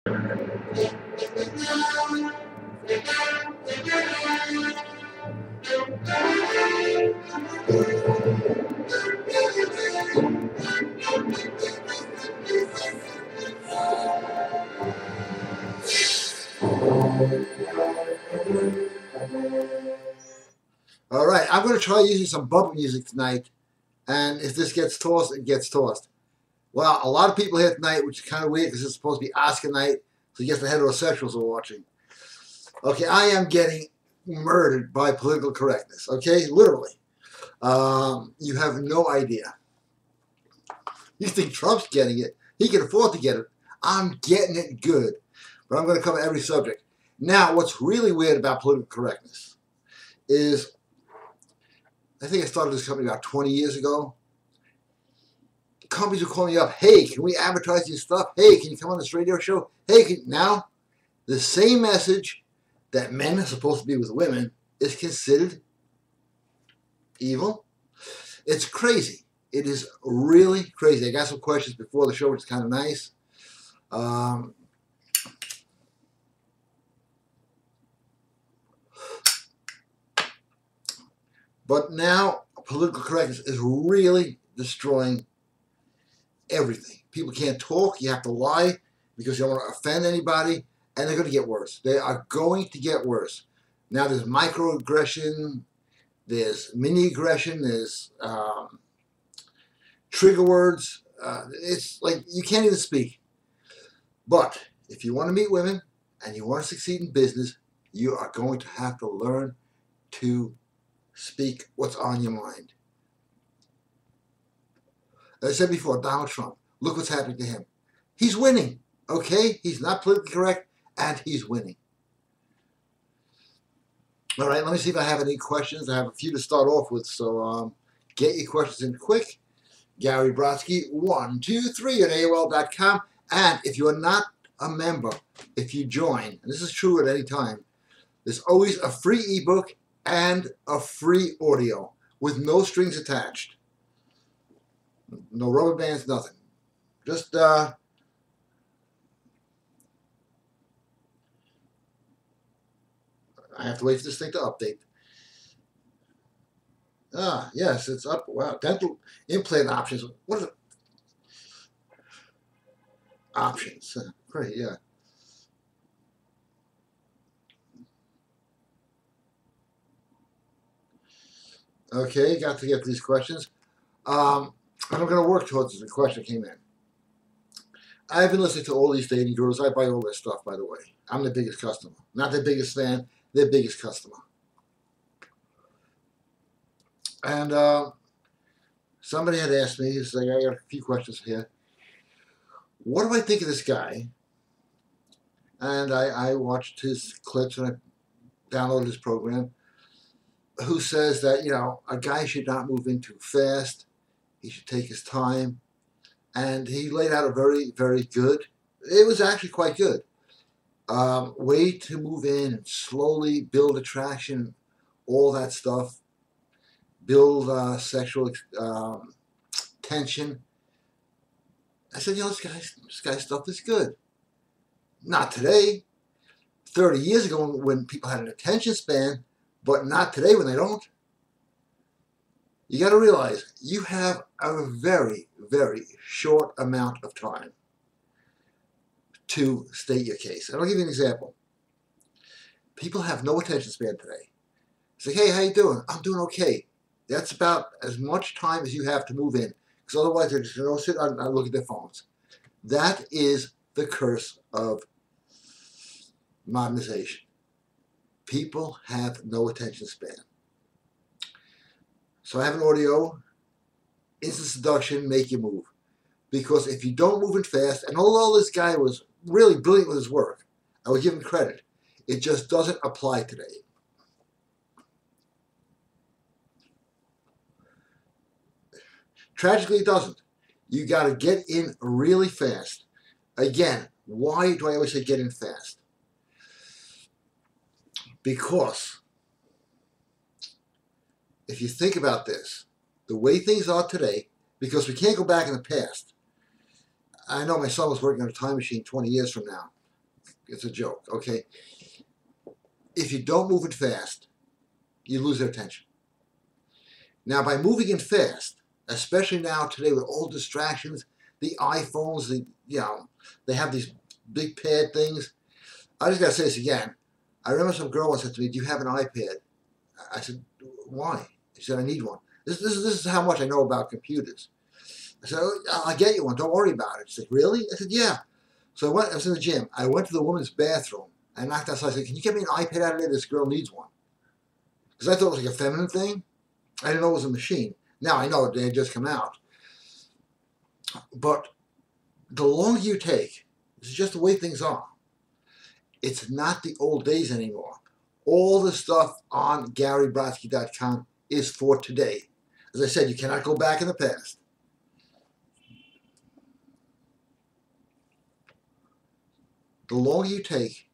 All right, I'm going to try using some bumper music tonight, and if this gets tossed, it gets tossed. Well, a lot of people here tonight, which is kind of weird because it's supposed to be Oscar night, so I guess the heterosexuals are watching. Okay, I am getting murdered by political correctness, okay? Literally. You have no idea. You think Trump's getting it. He can afford to get it. I'm getting it good. But I'm going to cover every subject. Now, what's really weird about political correctness is, I think I started this company about 20 years ago. Companies are calling me up, hey, can we advertise your stuff? Hey, can you come on this radio show? Hey, now, the same message that men are supposed to be with women is considered evil. It's crazy. It is really crazy. I got some questions before the show, which is kind of nice. But now, political correctness is really destroying everything. People can't talk. You have to lie because you don't want to offend anybody, and they're going to get worse. They are going to get worse. Now, there's microaggression, there's mini-aggression, there's trigger words. It's like you can't even speak. But if you want to meet women and you want to succeed in business, you are going to have to learn to speak what's on your mind. As I said before, Donald Trump, look what's happening to him. He's winning, okay? He's not politically correct, and he's winning. All right, let me see if I have any questions. I have a few to start off with, so get your questions in quick. Gary Brodsky, 123 at AOL.com. And if you're not a member, if you join, and this is true at any time, there's always a free ebook and a free audio with no strings attached. No rubber bands, nothing. Just, I have to wait for this thing to update. Ah, yes, it's up. Wow, dental implant options. What are the options? Great, yeah. Okay, got to get these questions. I'm going to work towards the question that came in. I've been listening to all these dating gurus. I buy all their stuff, by the way. I'm the biggest customer. Not their biggest fan, their biggest customer. And somebody had asked me, he's like, I got a few questions here. What do I think of this guy? And I watched his clips and I downloaded his program, who says that, you know, a guy should not move in too fast. He should take his time. And he laid out a very, very good, it was actually quite good, way to move in and slowly build attraction, all that stuff, build sexual tension. I said, you know, this guy's stuff is good. Not today. 30 years ago when people had an attention span, but not today when they don't. You got to realize you have a very, very short amount of time to state your case. And I'll give you an example. People have no attention span today. It's like, hey, how you doing? I'm doing okay. That's about as much time as you have to move in, because otherwise they're just going to sit and look at their phones. That is the curse of modernization. People have no attention span. So I have an audio, instant seduction, make you move. Because if you don't move in fast, and although this guy was really brilliant with his work, I would give him credit, it just doesn't apply today. Tragically, it doesn't. You got to get in really fast. Again, why do I always say get in fast? Because if you think about this, the way things are today, because we can't go back in the past. I know my son was working on a time machine 20 years from now. It's a joke, okay? If you don't move it fast, you lose their attention. Now, by moving in fast, especially now today with all distractions, the iPhones, they have these big pad things. I just gotta say this again. I remember some girl once said to me, "Do you have an iPad?" I said, "Why?" She said, "I need one." This is how much I know about computers. I said, "Oh, I'll get you one. Don't worry about it." She said, "Really?" I said, "Yeah." So I was in the gym. I went to the women's bathroom. I knocked outside. I said, "Can you get me an iPad out of there? This girl needs one." Because I thought it was like a feminine thing. I didn't know it was a machine. Now I know they had just come out. But the longer you take, this is just the way things are. It's not the old days anymore. All the stuff on GaryBrodsky.com is for today. As I said, you cannot go back in the past. The longer you take,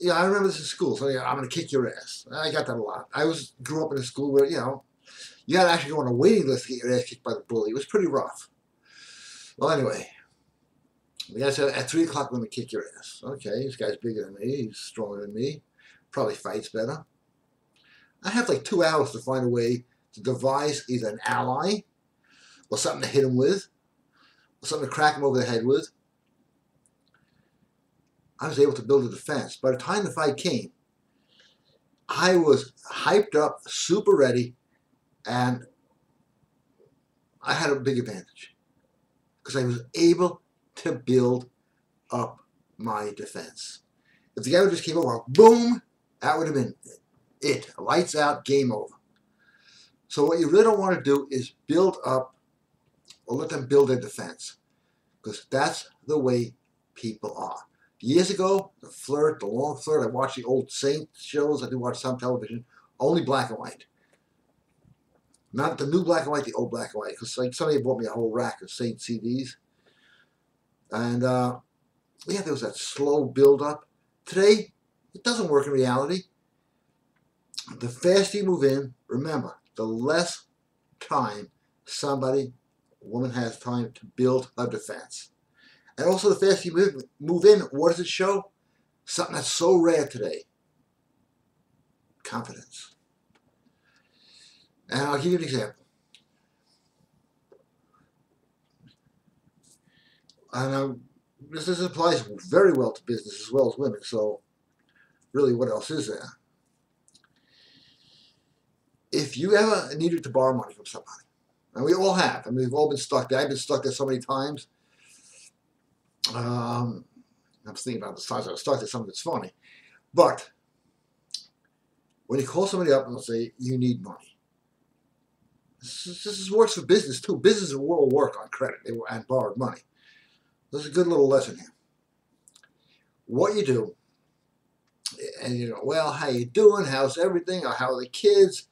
I remember this in school. So I'm going to kick your ass. I got that a lot. Grew up in a school where you had to actually go on a waiting list to get your ass kicked by the bully. It was pretty rough. Well, anyway, the guy said at 3 o'clock I'm going to kick your ass. Okay, this guy's bigger than me. He's stronger than me. Probably fights better. I have like 2 hours to find a way to devise either an ally or something to hit him with or something to crack him over the head with. I was able to build a defense. By the time the fight came, I was hyped up, super ready, and I had a big advantage because I was able to build up my defense. If the guy just came over, boom, that would have been it. Lights out, game over. So what you really don't want to do is build up or let them build their defense, because that's the way people are. Years ago, the flirt, the long flirt, I watched the old Saint shows, I did watch some television, only black and white. Not the new black and white, the old black and white, because like somebody bought me a whole rack of Saint CDs. And there was that slow build-up. Today, it doesn't work in reality. The faster you move in, remember, the less time a woman has time to build her defense. And also the faster you move in, what does it show? Something that's so rare today. Confidence. And I'll give you an example. And this applies very well to business as well as women, so really what else is there? If you ever needed to borrow money from somebody, and we all have, we've all been stuck there. I've been stuck there so many times. I'm thinking about the times I was stuck there, something that's funny. But when you call somebody up and they'll say, you need money. This works for business too. Business will work on credit and borrowed money. There's a good little lesson here. What you do, and well, how you doing? How's everything? Or how are the kids?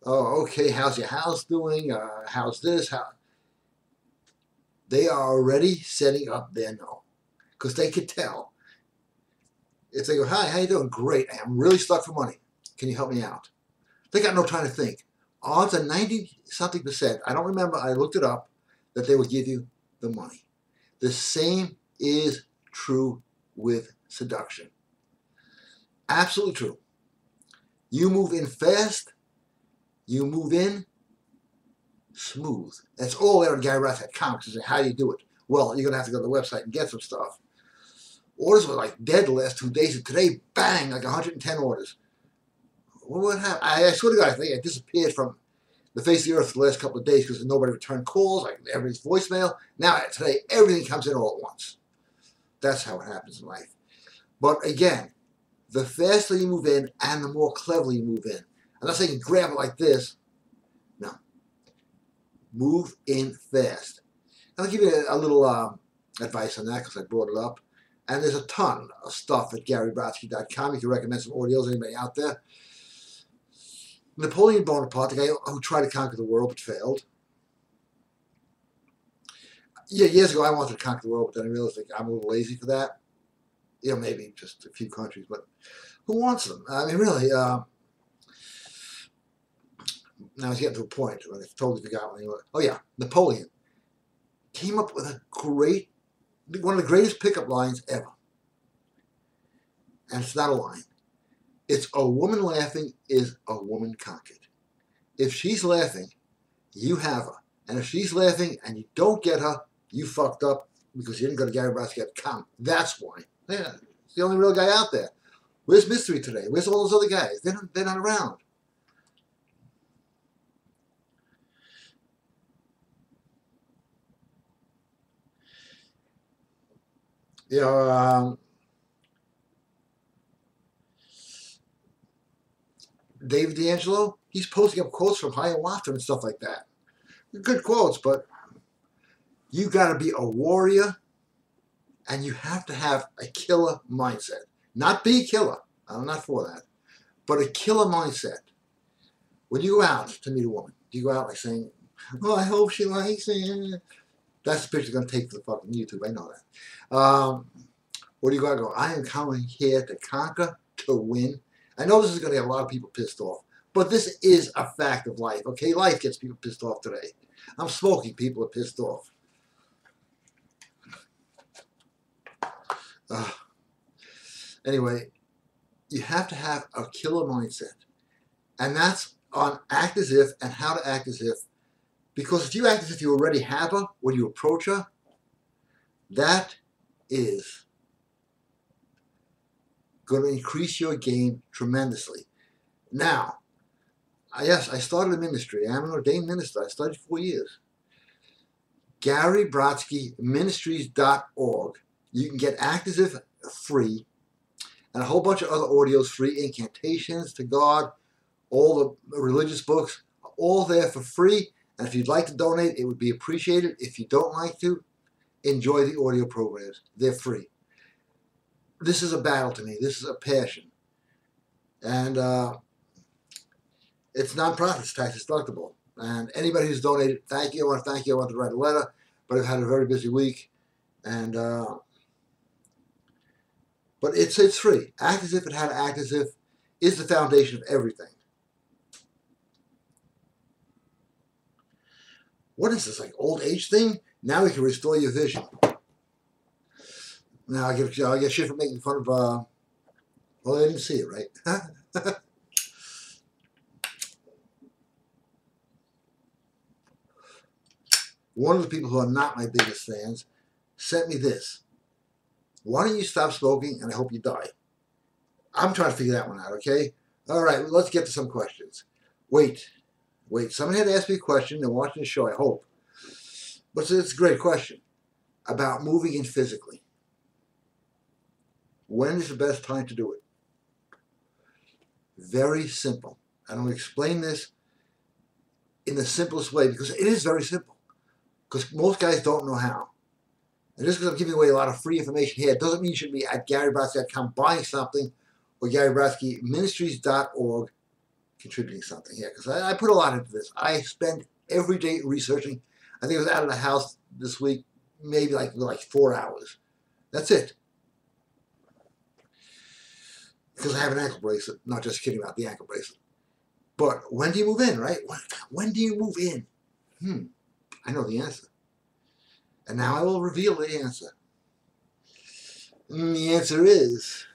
Oh, okay, how's your house doing? How's this? They are already setting up their no. Because they could tell. If they go, hi, how you doing? Great, I'm really stuck for money. Can you help me out? They got no time to think. Odds are 90-something%, I don't remember, I looked it up, that they will give you the money. The same is true with seduction. Absolutely true. You move in fast, you move in smooth. That's all there on GaryBrodsky.com. How do you do it? Well, you're going to have to go to the website and get some stuff. Orders were like dead the last 2 days, and today, bang, like 110 orders. What happened? I swear to God, I think I disappeared from the face of the earth the last couple of days because nobody returned calls, like everybody's voicemail. Now, today, everything comes in all at once. That's how it happens in life. But again, the faster you move in and the more cleverly you move in. I'm not saying grab it like this. No. Move in fast. I'll give you a little advice on that because I brought it up. And there's a ton of stuff at GaryBrodsky.com. You can recommend some audios, anybody out there. Napoleon Bonaparte, the guy who tried to conquer the world but failed. Yeah, years ago I wanted to conquer the world, but then I realized I'm a little lazy for that. Maybe just a few countries, but who wants them? I mean, really. Now it's getting to a point when I totally forgot when oh yeah, Napoleon came up with one of the greatest pickup lines ever. and it's not a line. It's a woman laughing is a woman conquered. If she's laughing, you have her. And if she's laughing and you don't get her, you fucked up because you didn't go to GaryBrodsky.com. That's why. Yeah, it's the only real guy out there. Where's Mystery today? Where's all those other guys? They're not around. You know, David D'Angelo, he's posting up quotes from Hiawatha and stuff like that. Good quotes, but you got to be a warrior, and you have to have a killer mindset. Not be a killer. I'm not for that. But a killer mindset. When you go out to meet a woman, you go out like saying, oh, I hope she likes it. That's the picture you're going to take for the fucking YouTube. I know that. What do you got to go? I am coming here to conquer, to win. I know this is going to get a lot of people pissed off, but this is a fact of life, okay? Life gets people pissed off today. I'm smoking, people are pissed off. Anyway, you have to have a killer mindset. And that's on act as if and how to act as if. Because if you act as if you already have her when you approach her, that is going to increase your game tremendously. Now, yes, I started a ministry. I'm an ordained minister. I studied 4 years. Gary Brodsky Ministries.org. You can get Act As If free, and a whole bunch of other audios free, incantations to God, all the religious books, all there for free. And if you'd like to donate, it would be appreciated. If you don't like to, enjoy the audio programs. They're free. This is a battle to me. This is a passion. And it's non-profit. It's tax deductible. And anybody who's donated, thank you. I want to thank you. I want to write a letter, but I've had a very busy week. And but it's free. Act as if and how to act as if is the foundation of everything. What is this, like old age thing? Now we can restore your vision. Now I get shit for making fun of, well, I didn't see it, right? One of the people who are not my biggest fans sent me this. Why don't you stop smoking and I hope you die? I'm trying to figure that one out, okay? All right, let's get to some questions. Wait. Somebody had asked me a question. They're watching the show, I hope. But it's a great question about moving in physically. When is the best time to do it? Very simple. And I'm going to explain this in the simplest way because it is very simple. Because most guys don't know how. And just because I'm giving away a lot of free information here doesn't mean you should be at GaryBrodsky.com buying something or GaryBrodskyMinistries.org contributing something here. Because I put a lot into this. I spend every day researching. I think I was out of the house this week maybe like 4 hours. That's it. Because I have an ankle bracelet. Not just kidding about the ankle bracelet. But when do you move in, right? When do you move in? I know the answer. And now I will reveal the answer. And the answer is,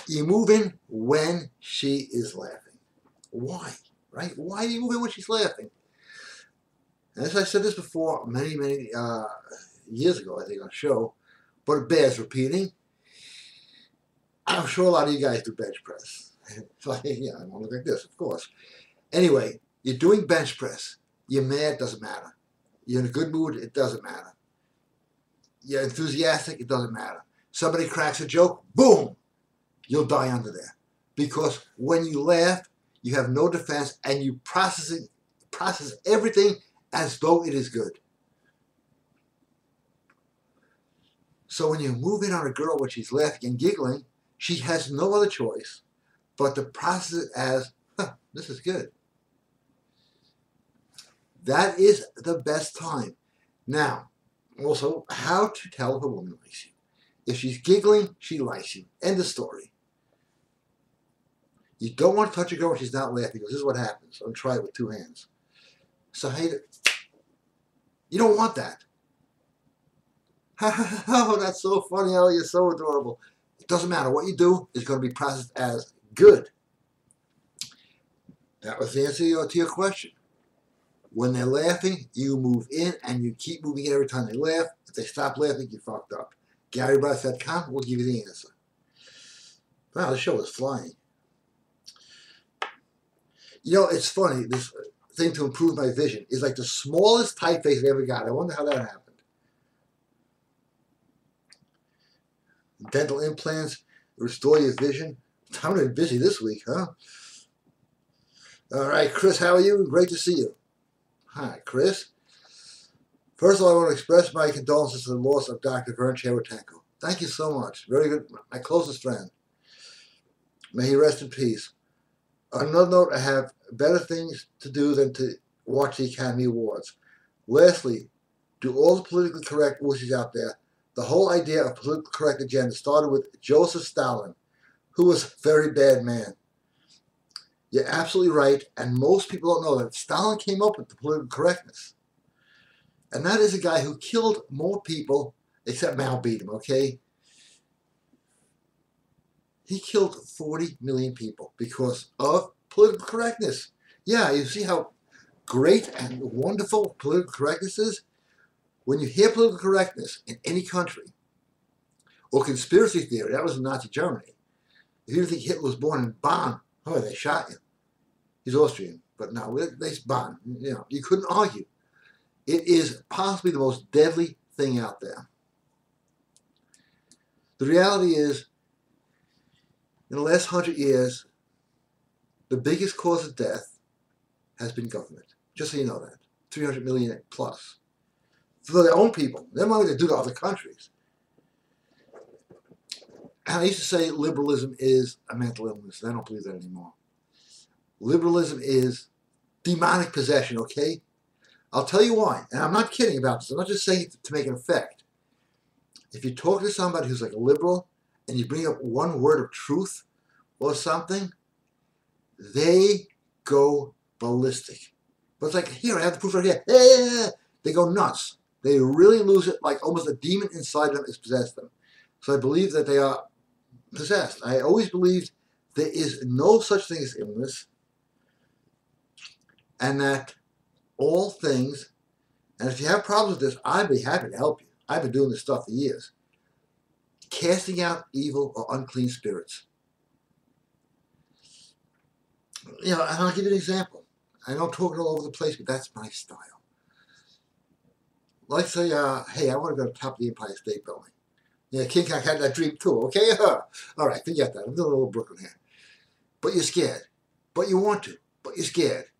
you move in when she is laughing. Why? Right? Why do you move in when she's laughing? As I said this before many years ago, I think, on a show, but it bears repeating. I'm sure a lot of you guys do bench press. Yeah, I want to look like this, of course. Anyway, you're doing bench press. You're mad, doesn't matter. You're in a good mood, it doesn't matter. You're enthusiastic, it doesn't matter. Somebody cracks a joke, boom, you'll die under there. Because when you laugh, you have no defense and you process everything as though it is good. So when you move in on a girl when she's laughing and giggling, she has no other choice but to process it as, this is good. That is the best time. Now, also, how to tell if a woman likes you. If she's giggling, she likes you. End of story. You don't want to touch a girl when she's not laughing, because this is what happens. I'm trying it with 2 hands. So, hey, you don't want that. Oh, that's so funny, Ellie. You're so adorable. It doesn't matter. What you do is going to be processed as good. That was the answer to your question. When they're laughing, you move in and you keep moving in every time they laugh. If they stop laughing, you fucked up. GaryBrodsky.com will give you the answer. Wow, the show is flying. You know, it's funny. This thing to improve my vision is like the smallest typeface I ever got. I wonder how that happened. Dental implants restore your vision. I'm really busy this week, huh? All right, Chris, how are you? Great to see you. Hi, Chris. First of all, I want to express my condolences to the loss of Dr. Vern Cheretenko. Thank you so much. Very good. My closest friend. May he rest in peace. On another note, I have better things to do than to watch the Academy Awards. Lastly, to all the politically correct wussies out there, the whole idea of politically correct agenda started with Joseph Stalin, who was a very bad man. You're absolutely right, and most people don't know that Stalin came up with the political correctness. And that is a guy who killed more people, except Mao beat him, okay? He killed 40 million people because of political correctness. Yeah, you see how great and wonderful political correctness is? When you hear political correctness in any country, or conspiracy theory, that was in Nazi Germany. If you didn't think Hitler was born in Bonn, oh, they shot you. He's Austrian, but no, they Bonn. You know, you couldn't argue. It is possibly the most deadly thing out there. The reality is, in the last 100 years, the biggest cause of death has been government. Just so you know that. 300 million plus. For their own people. They're not going to do to other countries. And I used to say liberalism is a mental illness. I don't believe that anymore. Liberalism is demonic possession, okay? I'll tell you why. And I'm not kidding about this. I'm not just saying it to make an effect. If you talk to somebody who's like a liberal and you bring up one word of truth or something, they go ballistic. But it's like, here, I have the proof right here. Yeah. They go nuts. They really lose it, like almost a demon inside them has possessed them. So I believe that they are possessed. I always believed there is no such thing as illness, and that all things, and if you have problems with this, I'd be happy to help you. I've been doing this stuff for years. Casting out evil or unclean spirits. You know, and I'll give you an example. I know I'm talking all over the place, but that's my style. Like say, hey, I want to go to the top of the Empire State Building. Yeah, King Kong had that dream too, okay? All right, forget that. I'm doing a little Brooklyn here. But you're scared. But you want to. But you're scared.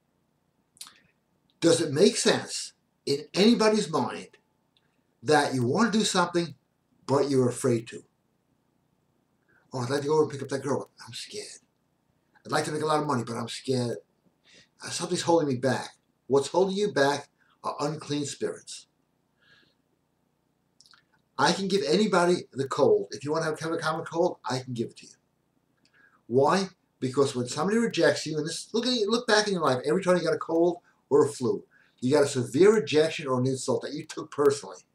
Does it make sense in anybody's mind that you want to do something, but you're afraid to? Oh, I'd like to go over and pick up that girl, but I'm scared. I'd like to make a lot of money, but I'm scared. Something's holding me back. What's holding you back are unclean spirits. I can give anybody the cold. If you want to have a common cold, I can give it to you. Why? Because when somebody rejects you, and this, look back in your life, every time you got a cold or a flu, you got a severe rejection or an insult that you took personally.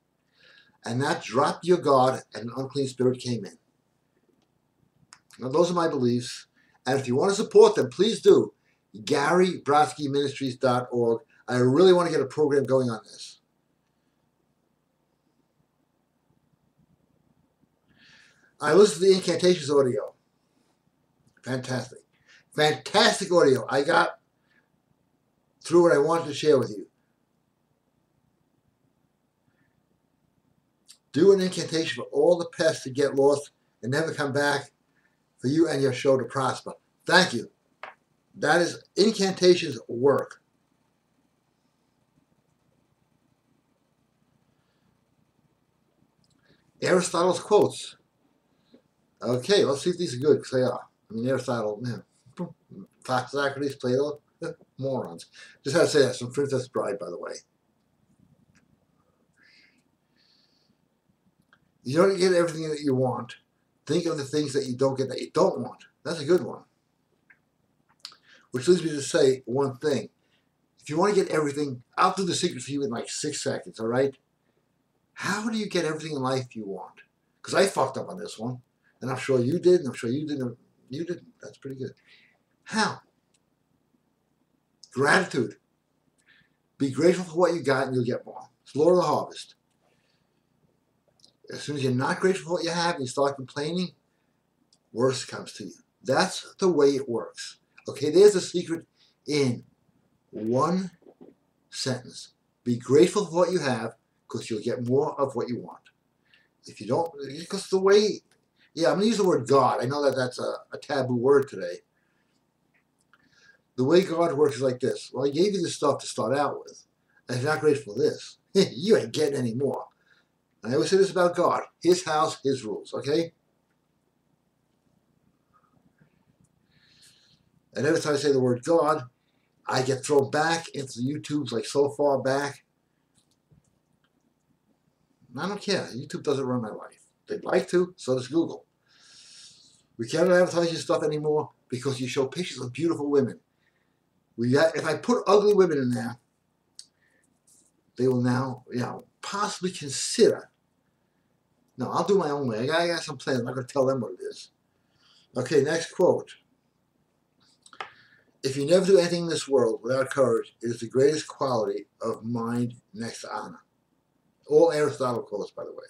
And that dropped your guard and an unclean spirit came in. Now, those are my beliefs. And if you want to support them, please do. GaryBrodskyMinistries.org. I really want to get a program going on this. I listened to the incantations audio. Fantastic. Fantastic audio. I got through what I wanted to share with you. Do an incantation for all the pests to get lost and never come back, for you and your show to prosper. Thank you. That is incantations work. Aristotle's quotes. Okay, let's see if these are good, because they are. I mean, Aristotle, man. Socrates, Plato, morons. Just had to say that. Some Princess Bride, by the way. You don't get everything that you want. Think of the things that you don't get that you don't want. That's a good one. Which leads me to say one thing. If you want to get everything, I'll do the secret for you in like 6 seconds, all right? How do you get everything in life you want? Because I fucked up on this one, and I'm sure you did, and I'm sure you didn't. You didn't. That's pretty good. How? Gratitude. Be grateful for what you got, and you'll get more. It's Lord of the Harvest. As soon as you're not grateful for what you have and you start complaining, worse comes to you. That's the way it works. Okay, there's the secret in one sentence. Be grateful for what you have because you'll get more of what you want. If you don't, because the way, yeah, I'm going to use the word God. I know that that's a taboo word today. The way God works is like this. Well, I gave you this stuff to start out with. And if you're not grateful for this, you ain't getting any more. And I always say this about God. His house, his rules, okay? And every time I say the word God, I get thrown back into the YouTubes like so far back. I don't care. YouTube doesn't run my life. They'd like to, so does Google. We can't advertise your stuff anymore because you show pictures of beautiful women. If I put ugly women in there, they will now, possibly consider. No, I'll do my own way. I got some plans. I'm not going to tell them what it is. Okay, next quote. If you never do anything in this world without courage, it is the greatest quality of mind next to honor. All Aristotle quotes, by the way.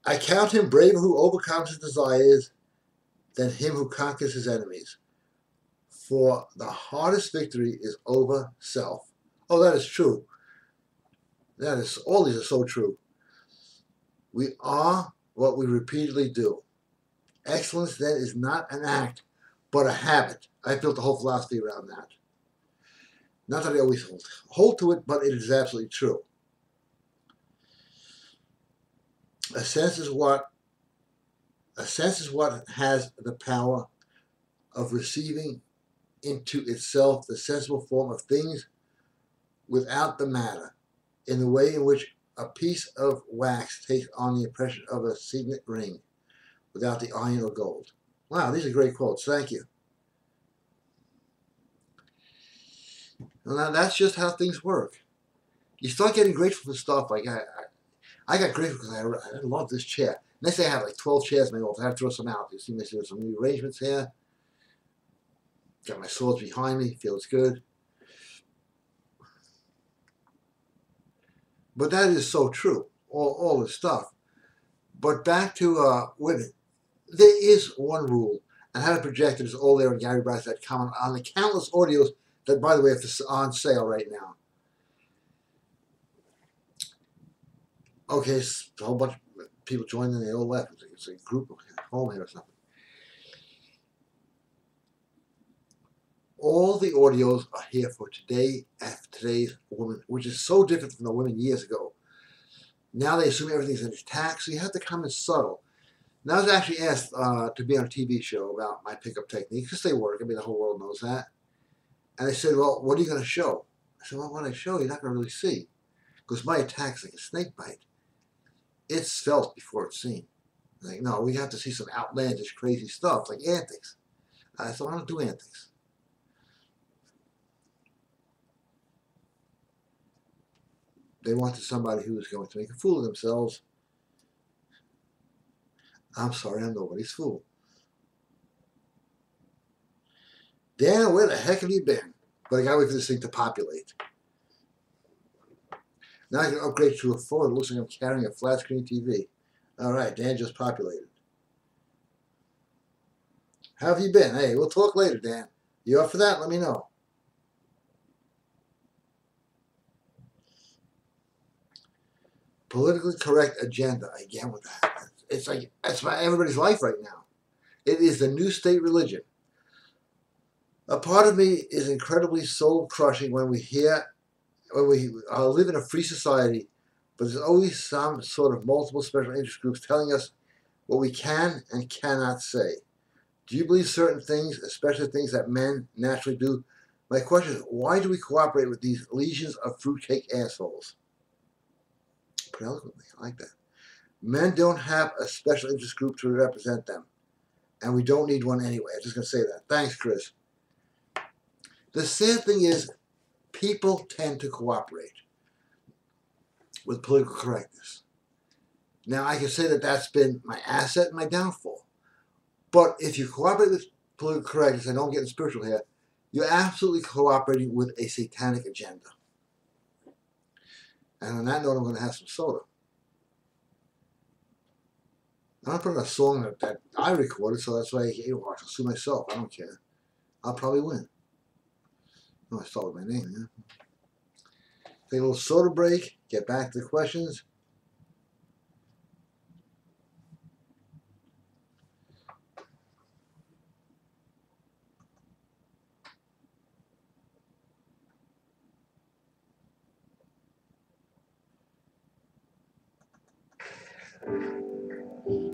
I count him braver who overcomes his desires than him who conquers his enemies. For the hardest victory is over self. Oh, that is true. All these are so true. We are what we repeatedly do. Excellence then is not an act, but a habit. I've built a whole philosophy around that. Not that I always hold to it, but it is absolutely true. A sense is what has the power of receiving into itself the sensible form of things without the matter, in the way in which a piece of wax takes on the impression of a signet ring without the iron or gold. Wow, these are great quotes. Thank you. Now that's just how things work. You start getting grateful for stuff. Like I got grateful because I love this chair. Next day I have like 12 chairs in my office. I have to throw some out. You see me, there's some new arrangements here. Got my swords behind me. Feels good. But that is so true. All this stuff. But back to women. There is one rule. And how to project it is all there in Gary Brodsky comment on the countless audios that, by the way, are on sale right now. Okay, a whole bunch of people joined and they all left. It's a group of home here or something. All the audios are here for today's woman, which is so different from the women years ago. Now they assume everything's intact, so you have to come in subtle. Now I was actually asked to be on a TV show about my pickup techniques, because they work. I mean, the whole world knows that. And they said, well, what are you going to show? I said, well, what I show, you're not going to really see. Because my attack's like a snake bite. It's felt before it's seen. Like, no, we have to see some outlandish, crazy stuff, like antics. I said, I don't do antics. They wanted somebody who was going to make a fool of themselves. I'm sorry, I'm nobody's fool. Dan, where the heck have you been? But I gotta wait for this thing to populate. Now I can upgrade to a phone. It looks like I'm carrying a flat screen TV. Alright, Dan just populated. How have you been? Hey, we'll talk later, Dan. You up for that? Let me know. Politically correct agenda. Again with that. It's like, that's everybody's life right now. It is the new state religion. A part of me is incredibly soul-crushing when we live in a free society, but there's always some sort of multiple special interest groups telling us what we can and cannot say. Do you believe certain things, especially things that men naturally do? My question is, why do we cooperate with these legions of fruitcake assholes? Pretty eloquently, I like that. Men don't have a special interest group to represent them, and we don't need one anyway. I'm just going to say that. Thanks, Chris. The sad thing is, people tend to cooperate. with political correctness. Now, I can say that that's been my asset and my downfall. But if you cooperate with political correctness, I don't get in spiritual here, you're absolutely cooperating with a satanic agenda. And on that note, I'm going to have some soda. I'm going to put in a song that I recorded, so that's why I'll sue myself. I don't care. I'll probably win. Oh, I start with my name, yeah. Take a little soda break, get back to the questions.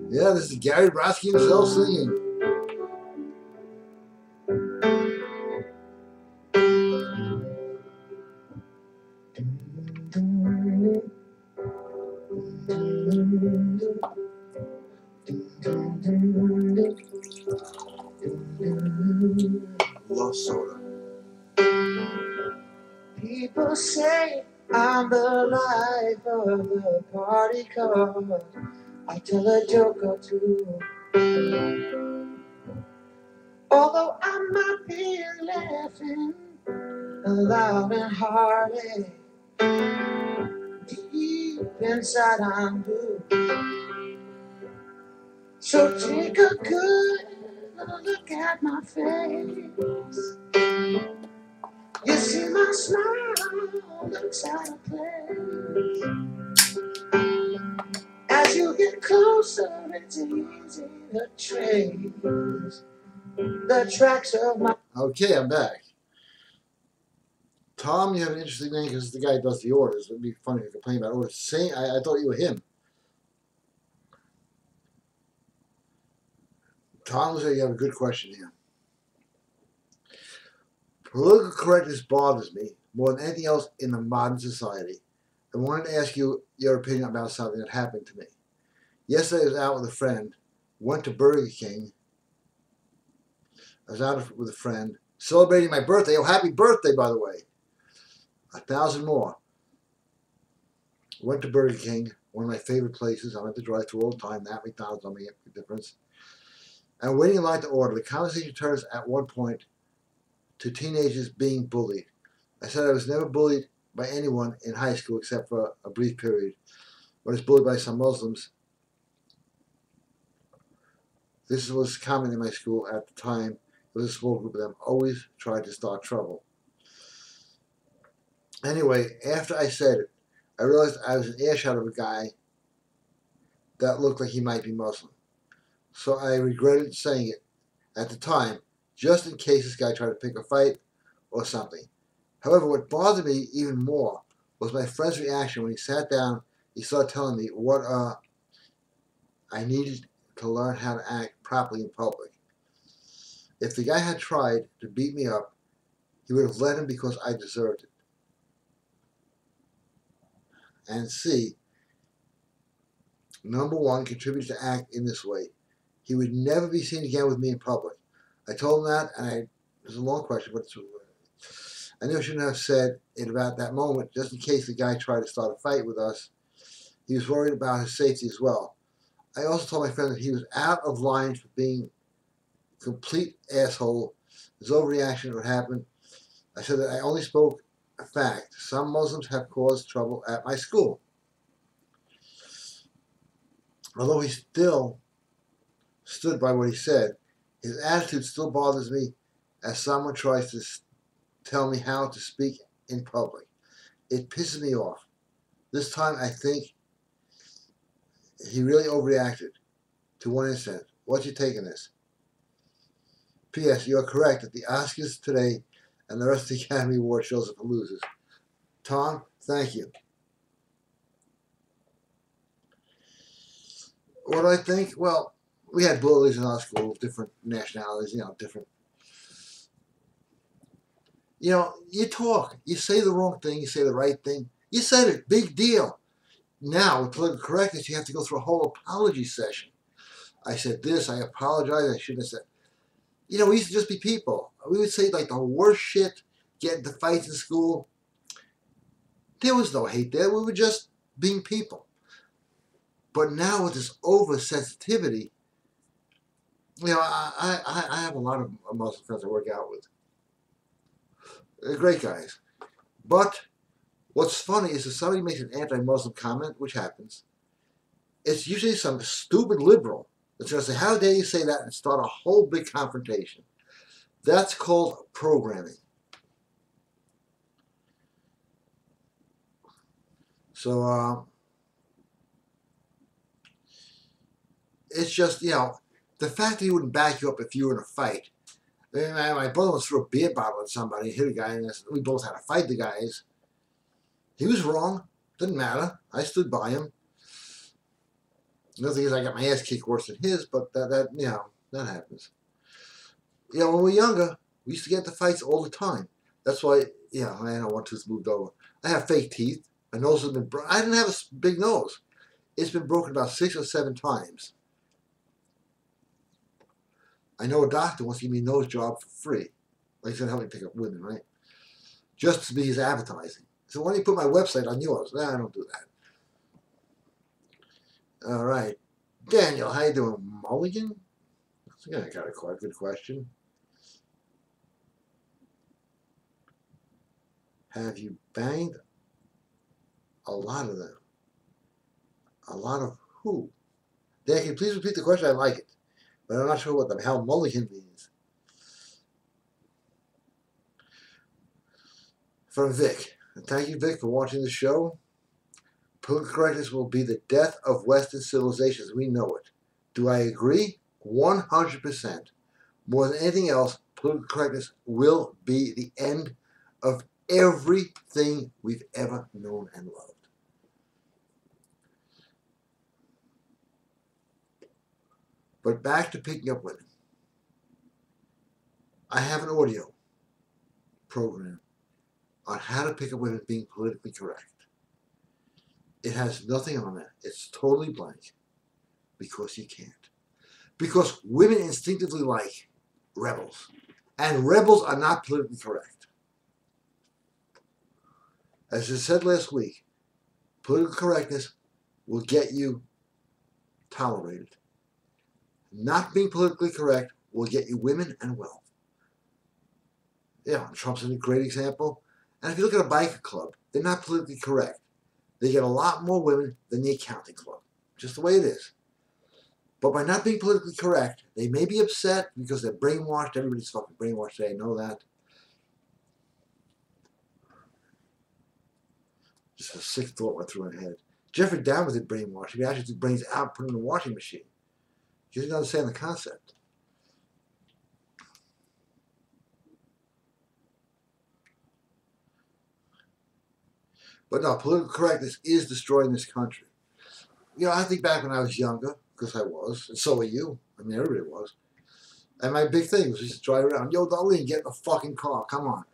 Yeah, this is Gary Brodsky himself singing. Love soda. People say I'm the life of the party car. I tell a joke or two. Although I might be laughing loud and hearty, deep inside I'm blue. So take a good look at my face. You see my smile looks out of place. As you get closer, it's easy to trace the tracks of my... Okay, I'm back. Tom, you have an interesting name because the guy who does the orders. It would be funny to complain about orders. I thought you were him. Tom, looks like you have a good question here. Political correctness bothers me more than anything else in the modern society. I wanted to ask you your opinion about something that happened to me. Yesterday I was out with a friend, went to Burger King. I was out with a friend, celebrating my birthday. Oh, happy birthday, by the way. 1,000 more. Went to Burger King, one of my favorite places. I went to drive-thru all the time. That McDonald's don't make a difference. And waiting in line to order. The conversation turns at one point to teenagers being bullied. I said I was never bullied by anyone in high school except for a brief period. When I was bullied by some Muslims. This was common in my school at the time. It was a small group of them. Always tried to start trouble. Anyway, after I said it, I realized I was an earshot of a guy that looked like he might be Muslim. So I regretted saying it at the time, just in case this guy tried to pick a fight or something. However, what bothered me even more was my friend's reaction when he sat down. He started telling me what I needed to learn how to act properly in public. If the guy had tried to beat me up, he would have let him because I deserved it. And C, number one, contributed to act in this way. He would never be seen again with me in public. I told him that, and it was a long question, but I knew I shouldn't have said it about that moment, just in case the guy tried to start a fight with us. He was worried about his safety as well. I also told my friend that he was out of line for being a complete asshole. His overreaction would happen. I said that I only spoke a fact. Some Muslims have caused trouble at my school. Although he still stood by what he said, his attitude still bothers me as someone tries to tell me how to speak in public. It pisses me off. This time I think he really overreacted to one incident. What's your take on this? P.S. You are correct that the Oscars today and the rest of the Academy Award shows are for losers. Tom, thank you. What do I think? Well, we had bullies in our school, different nationalities, different. You talk. You say the wrong thing. You say the right thing. You said it. Big deal. Now, with political correctness, you have to go through a whole apology session. I said this. I apologize. I shouldn't have said. We used to just be people. We would say like the worst shit, get into fights in school. There was no hate there. We were just being people. But now with this oversensitivity, you know, I have a lot of Muslim friends I work out with. They're great guys. But what's funny is if somebody makes an anti-Muslim comment, which happens, it's usually some stupid liberal that's going to say, how dare you say that, and start a whole big confrontation. That's called programming. So it's just, you know, the fact that he wouldn't back you up if you were in a fight. My brother once threw a beer bottle at somebody, hit a guy, and we both had to fight the guys. He was wrong. Didn't matter. I stood by him. The thing is, I got my ass kicked worse than his, but that you know, that happens. You know, when we were younger, we used to get into fights all the time. That's why, you know, I know one tooth moved over. I have fake teeth. My nose has been I didn't have a big nose. It's been broken about 6 or 7 times. I know a doctor wants to give me a nose job for free. Like I said, help me pick up women, right? Just to be his advertising. So why don't you put my website on yours? Nah, I don't do that. All right. Daniel, how you doing? Mulligan? I think I got a quite good question. Have you banged a lot of them? A lot of who? Dan, can you please repeat the question? I like it. But I'm not sure what the hell mulligan means. From Vic. And thank you, Vic, for watching the show. Political correctness will be the death of Western civilization as we know it. Do I agree? 100%. More than anything else, political correctness will be the end of everything we've ever known and loved. But back to picking up women. I have an audio program on how to pick up women being politically correct. It has nothing on it. It's totally blank because you can't. Because women instinctively like rebels. And rebels are not politically correct. As I said last week, political correctness will get you tolerated. Not being politically correct will get you women and wealth. Yeah, Trump's a great example. And if you look at a biker club, they're not politically correct. They get a lot more women than the accounting club. Just the way it is. But by not being politically correct, they may be upset because they're brainwashed. Everybody's fucking brainwashed today, I know that. Just a sick thought went through my head. Jeffrey Dahmer was brainwashed. He actually took brains out, put them in a washing machine. You didn't understand the concept. But no, political correctness is destroying this country. You know, I think back when I was younger, because I was, and so were you. I mean, everybody was. And my big thing was we used to drive around. Yo, Darlene, get in the fucking car. Come on.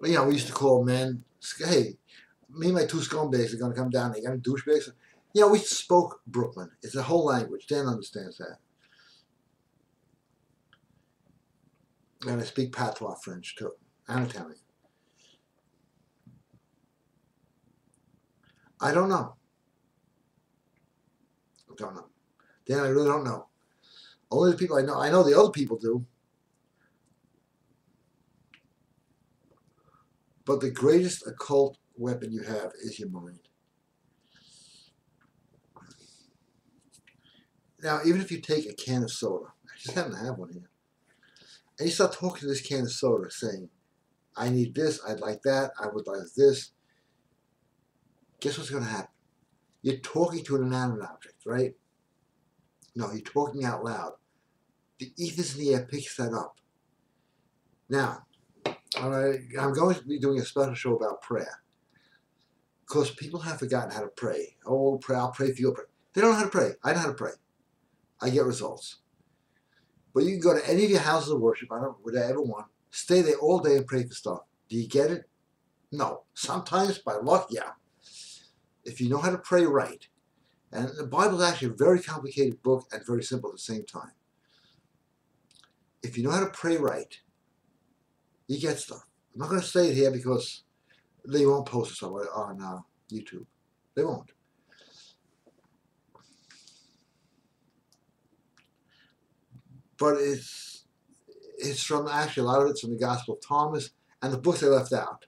You know, we used to call men, hey, me and my 2 scumbags are going to come down. They got a douchebags. You know, we spoke Brooklyn. It's a whole language. Dan understands that. And I speak patois French, too. And Italian. I don't know. I don't know. Dan, I really don't know. Only the people I know the other people do. But the greatest occult weapon you have is your mind. Now, even if you take a can of soda, I just happen to have one here, and you start talking to this can of soda saying, I need this, I'd like that, I would like this, guess what's going to happen? You're talking to an inanimate object, right? No, you're talking out loud. The ethers in the air picks that up. Now, I'm going to be doing a special show about prayer. Because people have forgotten how to pray. Oh, pray, I'll pray for you. They don't know how to pray. I know how to pray. I get results. But you can go to any of your houses of worship, I don't whatever one, stay there all day and pray for stuff. Do you get it? No. Sometimes, by luck, yeah. If you know how to pray right, and the Bible is actually a very complicated book and very simple at the same time. If you know how to pray right, you get stuff. I'm not going to say it here because they won't post it somewhere on YouTube. They won't. But it's from, actually, a lot of it's from the Gospel of Thomas and the books they left out.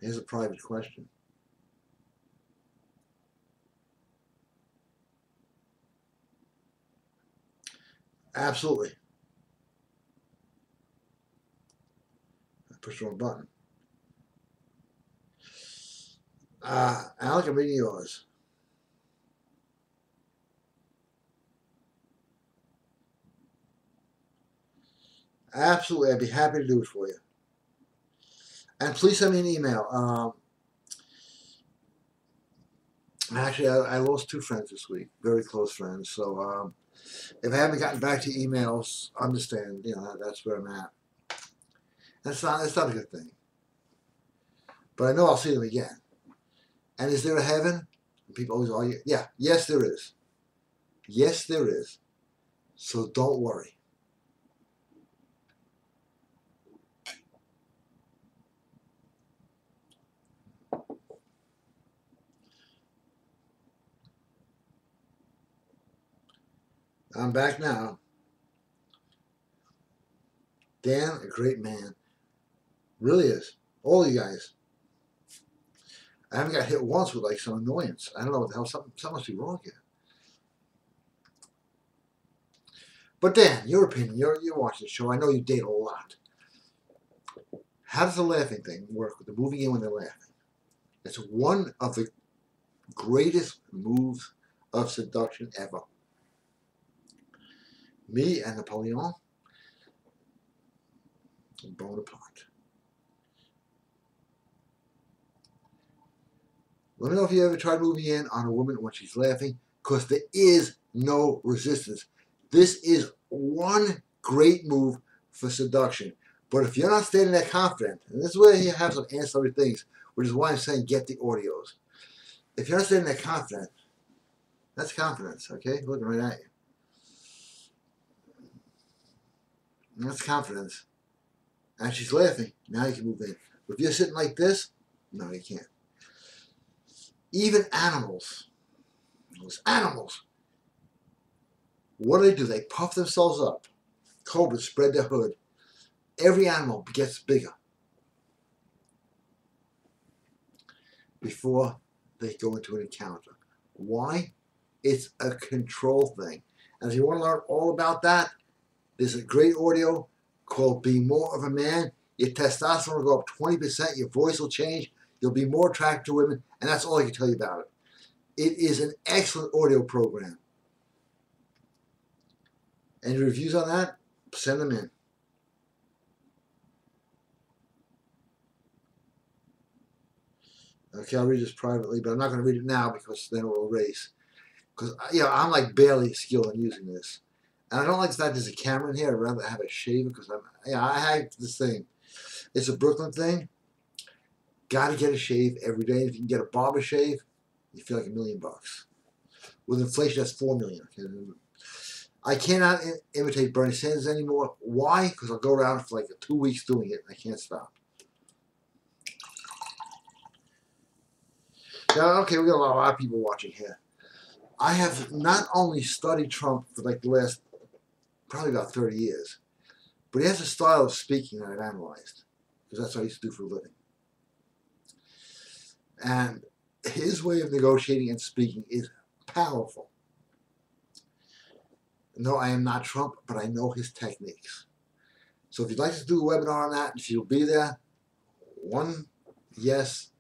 Here's a private question. Absolutely. I pushed the wrong button. Alec, I'm reading yours. Absolutely, I'd be happy to do it for you. And please send me an email. Actually, I lost 2 friends this week, very close friends. So if I haven't gotten back to emails, understand, you know, that's where I'm at. That's not a good thing. But I know I'll see them again. And is there a heaven? People always argue. Yeah, yes, there is. Yes, there is. So don't worry. I'm back now. Dan, a great man. Really is. All you guys. I haven't got hit once with like some annoyance. I don't know what the hell. Something must be wrong here. But Dan, your opinion. You're watching the show. I know you date a lot. How does the laughing thing work with the moving in when they're laughing? It's one of the greatest moves of seduction ever. Me and Napoleon, Bonaparte. Let me know if you ever tried moving in on a woman when she's laughing, because there is no resistance. This is one great move for seduction. But if you're not standing there confident, and this is where you have some ancillary things, which is why I'm saying get the audios. If you're not standing there confident, that's confidence, okay? Looking right at you. That's confidence. And she's laughing. Now you can move in. But if you're sitting like this, no, you can't. Even animals, those animals, what do? They puff themselves up. Cobras spread their hood. Every animal gets bigger before they go into an encounter. Why? It's a control thing. And if you want to learn all about that, there's a great audio called Be More of a Man. Your testosterone will go up 20%. Your voice will change. You'll be more attracted to women. And that's all I can tell you about it. It is an excellent audio program. Any reviews on that? Send them in. Okay, I'll read this privately, but I'm not going to read it now because then it will erase. Because, you know, I'm like barely skilled in using this. And I don't like the fact there's a camera in here. I'd rather have a shaver because I have this thing. It's a Brooklyn thing. Got to get a shave every day. If you can get a barber shave, you feel like $1 million. With inflation, that's $4 million. Okay? I cannot imitate Bernie Sanders anymore. Why? Because I'll go around for like 2 weeks doing it. I can't stop. Now, okay, we got a lot of people watching here. I have not only studied Trump for like the last probably about 30 years, but he has a style of speaking that I've analyzed, because that's what I used to do for a living. And his way of negotiating and speaking is powerful. No, I am not Trump, but I know his techniques. So if you'd like to do a webinar on that, if you'll be there, one yes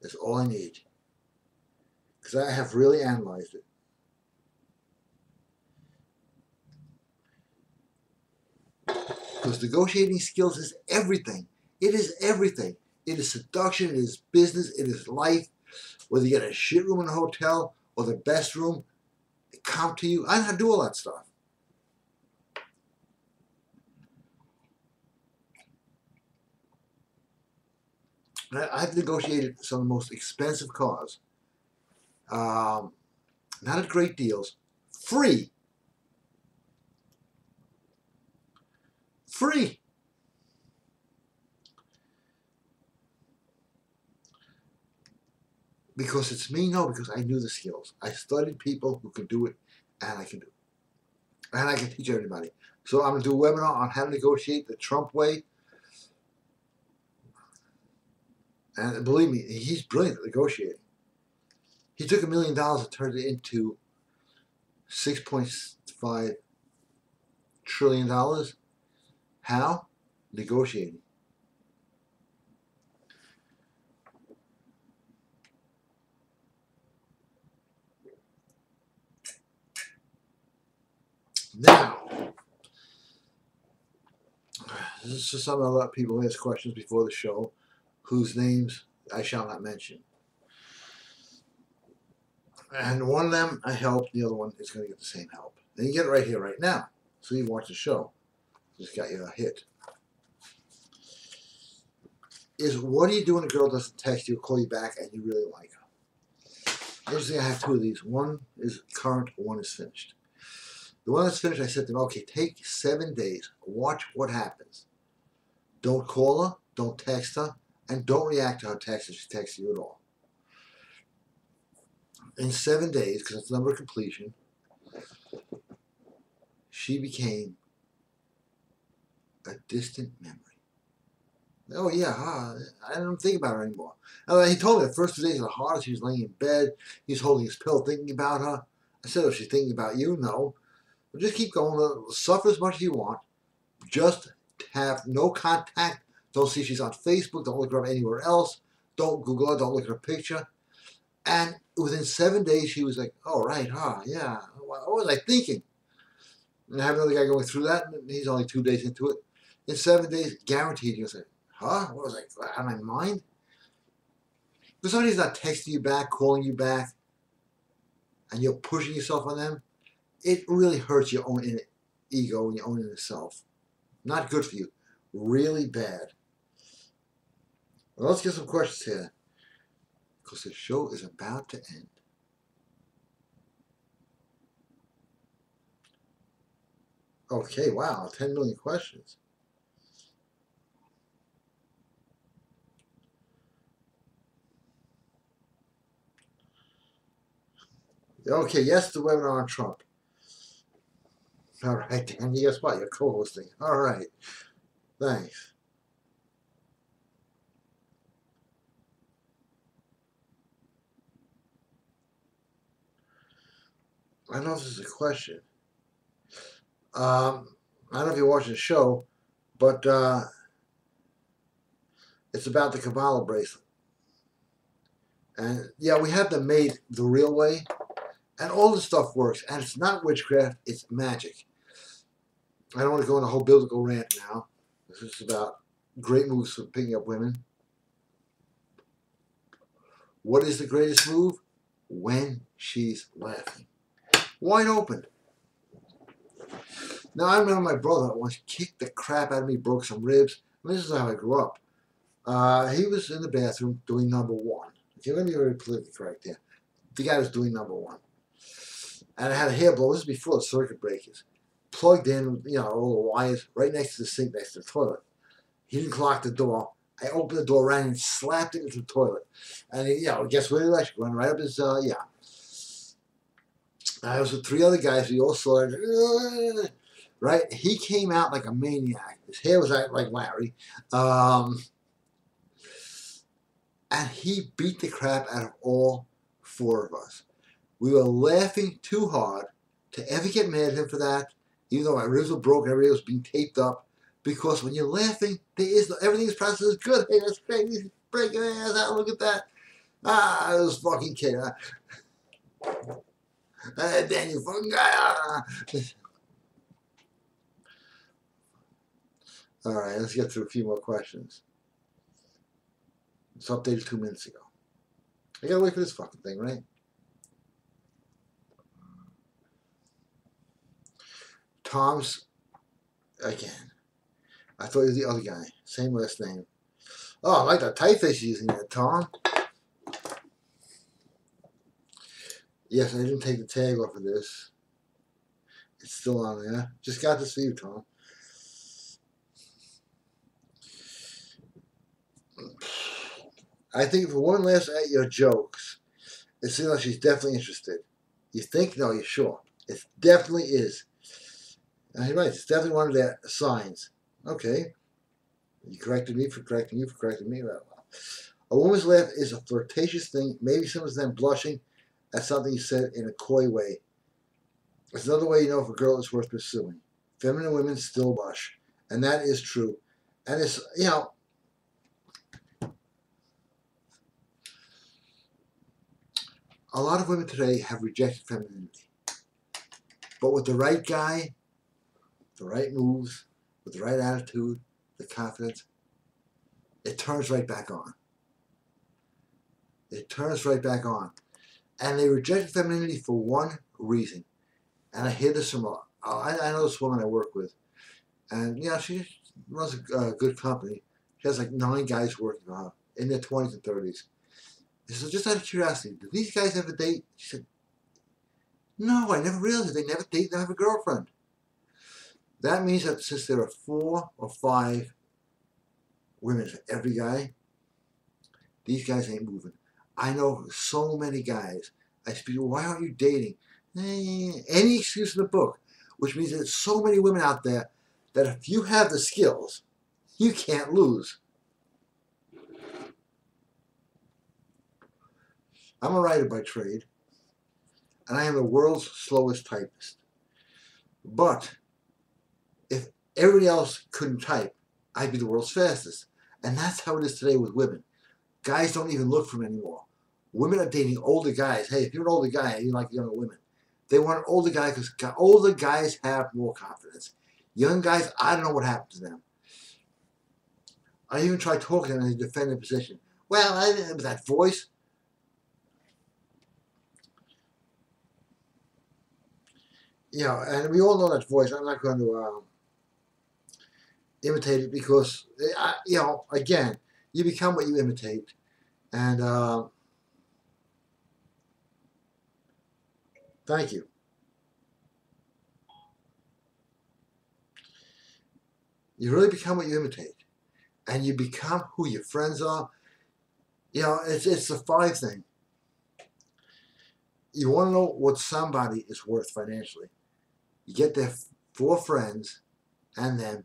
is all I need. Because I have really analyzed it. Because negotiating skills is everything. It is everything. It is seduction, it is business, it is life. Whether you get a shit room in a hotel or the best room, it count to you. I know how to do all that stuff. I've negotiated some of the most expensive cars. Not at great deals. Free. Free. because it's me? No, because I knew the skills. I studied people who could do it, and I can do it. And I can teach everybody. So I'm going to do a webinar on how to negotiate the Trump way. And believe me, he's brilliant at negotiating. He took $1 million and turned it into $6.5 trillion. How? Negotiating. Now, this is just something I'll let people ask questions before the show, whose names I shall not mention. And one of them I helped, the other one is going to get the same help. And you get it right here, right now. So you watch the show. Just got you a hit. Is what do you do when a girl doesn't text you or call you back and you really like her? Interesting, I have two of these. One is current, one is finished. The one that's finished, I said to them, okay, take 7 days. Watch what happens. Don't call her, don't text her, and don't react to her text if she texts you at all. In 7 days, because it's the number of completion, she became a distant memory. Oh yeah, I don't think about her anymore. He told me the first 2 days were the hardest. He was laying in bed, he was holding his pillow thinking about her. I said, oh, she's thinking about you? No. But just keep going, suffer as much as you want. Just have no contact. Don't see she's on Facebook, don't look her up anywhere else. Don't Google her, don't look at her picture. And within 7 days, she was like, oh, right, yeah. What was I thinking? And I have another guy going through that, and he's only 2 days into it. In 7 days, guaranteed, you'll say, what was I, out of my mind? If somebody's not texting you back, calling you back, and you're pushing yourself on them, it really hurts your own ego and your own inner self. Not good for you. Really bad. Well, let's get some questions here, because the show is about to end. Okay, wow, 10 million questions. Okay, yes, the webinar on Trump. All right, Dan, you guess what? You're co-hosting. All right, thanks. I don't know if this is a question. I don't know if you're watching the show, but it's about the Kabbalah bracelet. And yeah, we have them made the real way, and all this stuff works. And it's not witchcraft, it's magic. I don't want to go on a whole biblical rant now. This is about great moves for picking up women. What is the greatest move? When she's laughing. Wide open. Now, I remember my brother once kicked the crap out of me, broke some ribs. I mean, this is how I grew up. He was in the bathroom doing number one. Okay, let me be very politically correct here. The guy was doing number one. And I had a hair blower. This is before the circuit breakers. Plugged in, all the wires right next to the sink, next to the toilet. He didn't lock the door. I opened the door, ran and slapped it into the toilet. And he, guess where the electric went? Right up his, I was with 3 other guys. We all saw it. Right? He came out like a maniac. His hair was like Larry. And he beat the crap out of all 4 of us. We were laughing too hard to ever get mad at him for that, even though my ribs were broken, everything was being taped up. Because when you're laughing, everything's processed as good. Hey, that's great. He's breaking his ass out. Look at that. It was fucking kid. Then you fucking guy. All right, let's get through a few more questions. It's updated 2 minutes ago. I gotta wait for this fucking thing, right? Tom's, again. I thought he was the other guy. Same last name. Oh, I like that typeface you're using there, Tom. Yes, I didn't take the tag off of this. It's still on there. Just got this for you, Tom. I think if a woman laughs at your jokes, It seems like she's definitely interested. You think? No, you're sure. It definitely is. And you're right. It's definitely one of their signs. Okay. You corrected me for correcting you for correcting me. Well, a woman's laugh is a flirtatious thing, maybe similar to them blushing at something you said in a coy way. It's another way you know if a girl is worth pursuing. Feminine women still blush, and that is true. And it's, you know, a lot of women today have rejected femininity. But with the right guy, the right moves, with the right attitude, the confidence, it turns right back on. It turns right back on. And they reject femininity for one reason. And I hear this from I know this woman I work with. And, you know, she runs a good company. She has like 9 guys working for her in their 20s and 30s. She said, just out of curiosity, do these guys ever date? She said, no, I never realized they never date, they have a girlfriend. That means that since there are 4 or 5 women for every guy, these guys ain't moving. I know so many guys. I speak, why aren't you dating? Any excuse in the book, which means there's so many women out there that if you have the skills, you can't lose. I'm a writer by trade, and I am the world's slowest typist. But if everybody else couldn't type, I'd be the world's fastest. And that's how it is today with women. Guys don't even look for them anymore. Women are dating older guys. Hey, if you're an older guy and you like younger women, they want an older guy because older guys have more confidence. Young guys, I don't know what happened to them. I even tried talking to them and they defend their position. Well, with that voice. You know, and we all know that voice. I'm not going to imitate it because, you know, again, you become what you imitate. And thank you. You really become what you imitate. And you become who your friends are. You know, it's the 5 thing. You want to know what somebody is worth financially. You get their 4 friends and them,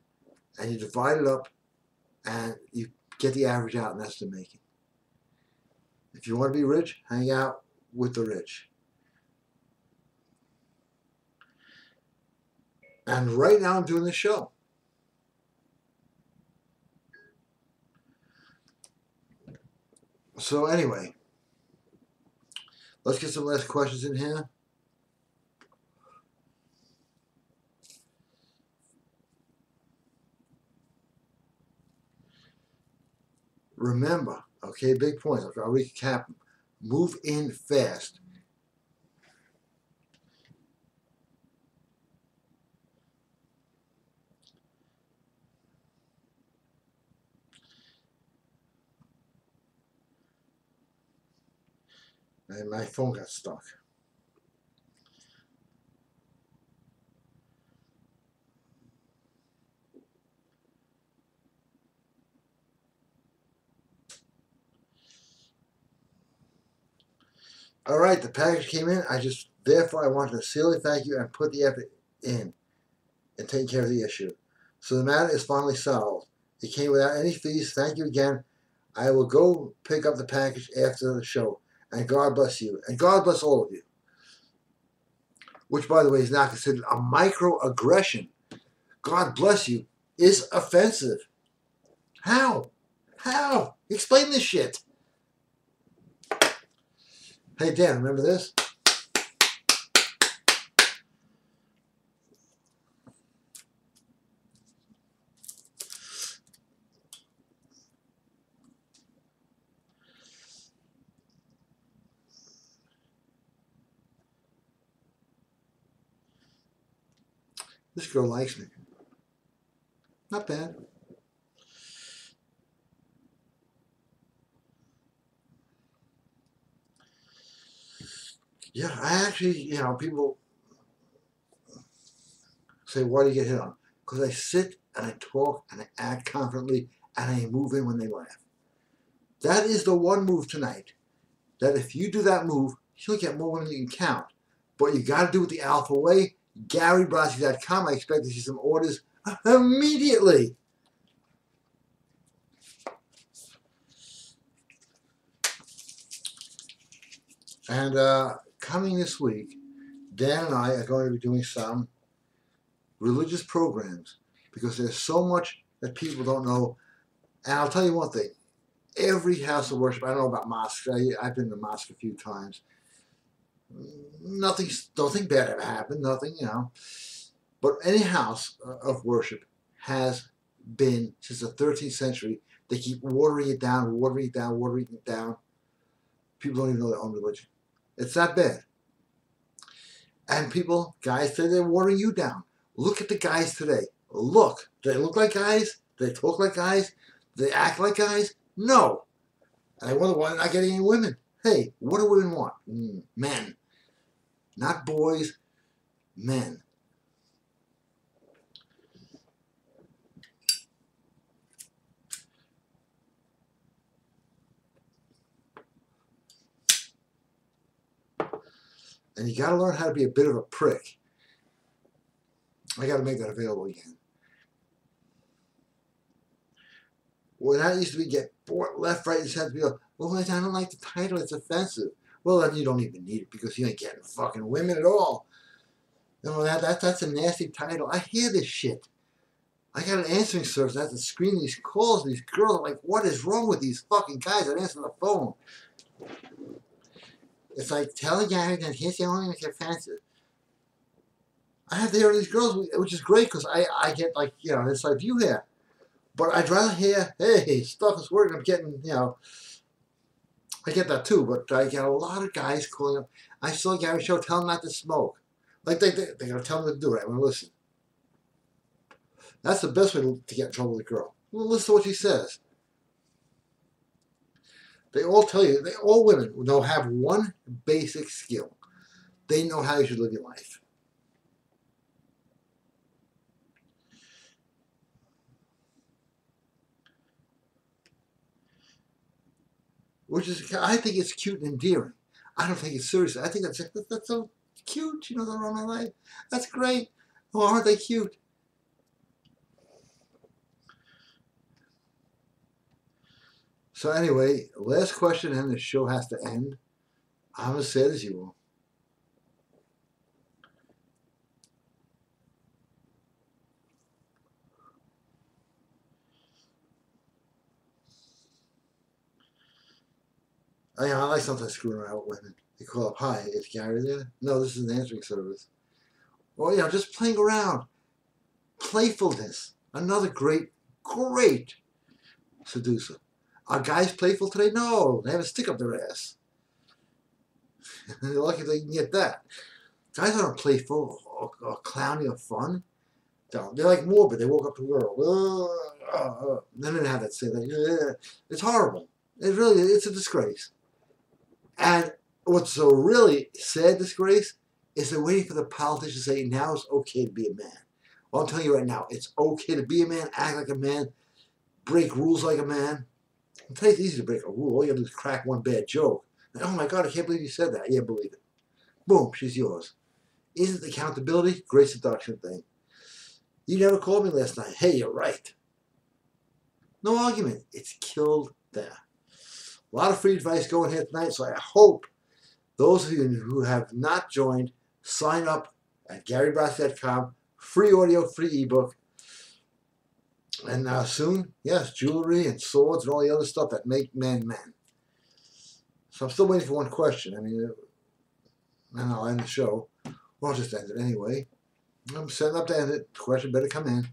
and you divide it up, and you get the average out, and that's the making. If you want to be rich, hang out with the rich. And right now I'm doing this show. So anyway, let's get some last questions in here. Remember, okay, big points. I'll recap them. Move in fast. And my phone got stuck. All right, the package came in. Therefore, I want to sincerely thank you and put the effort in taking care of the issue. So the matter is finally solved. It came without any fees. Thank you again. I will go pick up the package after the show. And God bless you. And God bless all of you. Which, by the way, is now considered a microaggression. God bless you is offensive. How? How? Explain this shit. Hey, Dan, remember this? This girl likes me. Not bad. Yeah, I actually, you know, people say, why do you get hit on? Because I sit and I talk and I act confidently and I move in when they laugh. That is the one move tonight that if you do that move, You look at more women than you can count. But you got to do it the alpha way. GaryBrodsky.com. I expect to see some orders immediately. And coming this week, Dan and I are going to be doing some religious programs because there's so much that people don't know. And I'll tell you one thing. Every house of worship, I don't know about mosques. I've been to mosque a few times. Nothing bad ever happened. Nothing, you know. But any house of worship has been, since the 13th century, they keep watering it down, watering it down, watering it down. People don't even know their own religion. It's that bad. And people, guys, say they're watering you down. Look at the guys today. Look. Do they look like guys? Do they talk like guys? Do they act like guys? No. And I wonder why they're not getting any women. Hey, what do women want? Men. Not boys, men. And you got to learn how to be a bit of a prick. I got to make that available again. Well, that used to be get left, right, and center. People, well, I don't like the title. It's offensive. Well, then you don't even need it because you ain't getting fucking women at all. You know, that's a nasty title. I hear this shit. I got an answering service. I have to screen these calls. These girls are like, what is wrong with these fucking guys that answer the phone? It's like, tell a guy that he's the only one that's offensive. I have to hear these girls, which is great because I get like, you know, it's like you hear. But I'd rather hear, hey, stuff is working. I'm getting, you know, I get that too. But I get a lot of guys calling up. I saw Gary Show tell them not to smoke. Like they're going to tell them to do it. I'm going to listen. That's the best way to get in trouble with a girl. Well, listen to what she says. They all tell you, all women know have one basic skill. They know how you should live your life. Which is, I think it's cute and endearing. I don't think it's serious. I think that's so cute. You know, they're on my life. That's great. Oh, aren't they cute? So anyway, last question and the show has to end. I'm as sad as you will. I like sometimes screwing around with women. They call up, hi, is Gary there? No, this is an answering service. Well, you know, just playing around. Playfulness. Another great seducer. Are guys playful today? No, they have a stick up their ass. They're lucky they can get that. Guys aren't playful or clowny or fun. They're like morbid. They woke up to the world. They didn't have that say that. It's horrible. It's a disgrace. And what's a really sad disgrace is they're waiting for the politicians to say now it's okay to be a man. Well, I'm telling you right now, it's okay to be a man, act like a man, break rules like a man. I'll tell you, it's easy to break a rule. All you have to do is crack one bad joke. And, oh my God, I can't believe you said that. Yeah, believe it. Boom, she's yours. Isn't the accountability? Great seduction thing. You never called me last night. Hey, you're right. No argument. It's killed there. A lot of free advice going here tonight, so I hope those of you who have not joined, sign up at GaryBrodsky.com. Free audio, free ebook. And soon, yes, jewelry and swords and all the other stuff that make men men. So I'm still waiting for one question. I mean, and I'll end the show. Well, I'll just end it anyway. I'm setting up to end it. The question better come in.